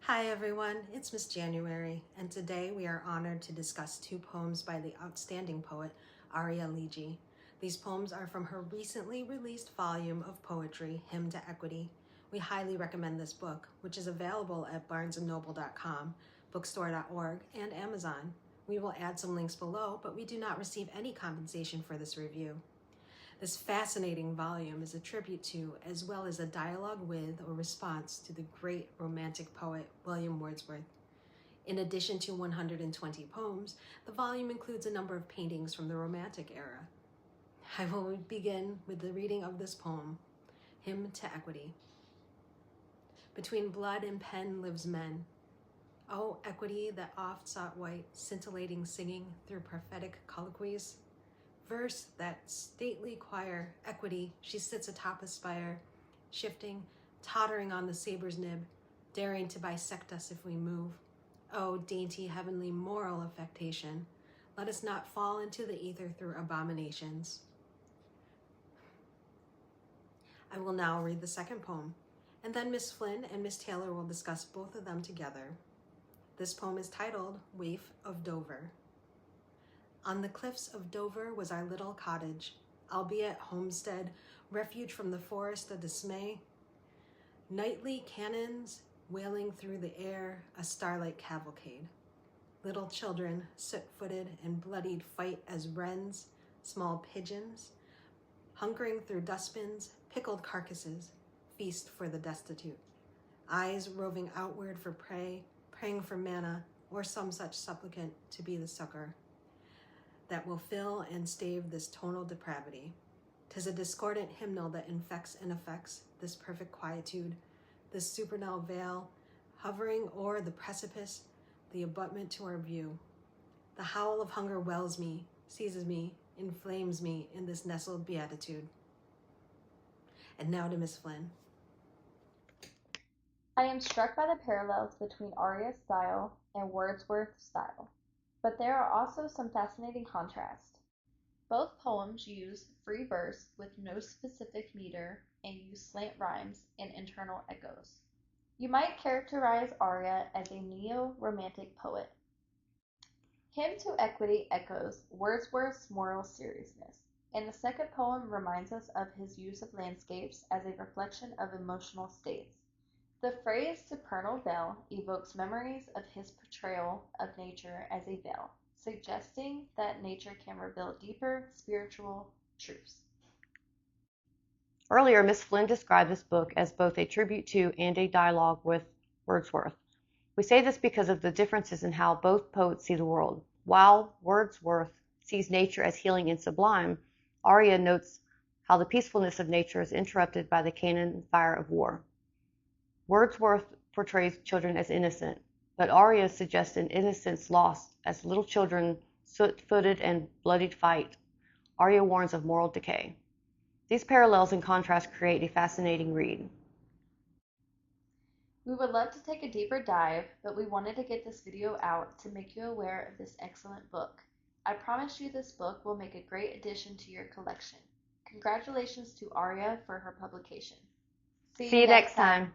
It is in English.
Hi everyone, it's Miss January, and today we are honored to discuss two poems by the outstanding poet Arya Ligi. These poems are from her recently released volume of poetry, Hymn to Equity. We highly recommend this book, which is available at barnesandnoble.com, bookstore.org, and Amazon. We will add some links below, but we do not receive any compensation for this review. This fascinating volume is a tribute to, as well as a dialogue with or response to the great romantic poet William Wordsworth. In addition to 120 poems, the volume includes a number of paintings from the Romantic era. I will begin with the reading of this poem, Hymn to Equity. Between blood and pen lives men. O equity that oft sought white, scintillating singing through prophetic colloquies. Verse that stately choir, equity, she sits atop a spire, shifting, tottering on the saber's nib, daring to bisect us if we move. Oh, dainty heavenly moral affectation, let us not fall into the ether through abominations. I will now read the second poem, and then Miss Flynn and Miss Taylor will discuss both of them together. This poem is titled Waif of Dover. On the cliffs of Dover was our little cottage, albeit homestead, refuge from the forest of dismay. Nightly cannons wailing through the air, a starlight cavalcade. Little children, soot-footed and bloodied, fight as wrens, small pigeons, hunkering through dustbins, pickled carcasses, feast for the destitute. Eyes roving outward for prey, praying for manna or some such supplicant to be the succor that will fill and stave this tonal depravity. 'Tis a discordant hymnal that infects and affects this perfect quietude, this supernal veil, hovering o'er the precipice, the abutment to our view. The howl of hunger wells me, seizes me, inflames me in this nestled beatitude. And now to Miss Flynn. I am struck by the parallels between Arya's style and Wordsworth's style, but there are also some fascinating contrasts. Both poems use free verse with no specific meter and use slant rhymes and internal echoes. You might characterize Arya as a neo-romantic poet. Hymn to Equity echoes Wordsworth's moral seriousness, and the second poem reminds us of his use of landscapes as a reflection of emotional states. The phrase supernal veil evokes memories of his portrayal of nature as a veil, suggesting that nature can reveal deeper spiritual truths. Earlier, Miss Flynn described this book as both a tribute to and a dialogue with Wordsworth. We say this because of the differences in how both poets see the world. While Wordsworth sees nature as healing and sublime, Arya notes how the peacefulness of nature is interrupted by the cannon fire of war. Wordsworth portrays children as innocent, but Arya suggests an innocence lost as little children soot-footed and bloodied fight. Arya warns of moral decay. These parallels and contrasts create a fascinating read. We would love to take a deeper dive, but we wanted to get this video out to make you aware of this excellent book. I promise you this book will make a great addition to your collection. Congratulations to Arya for her publication. See you next time.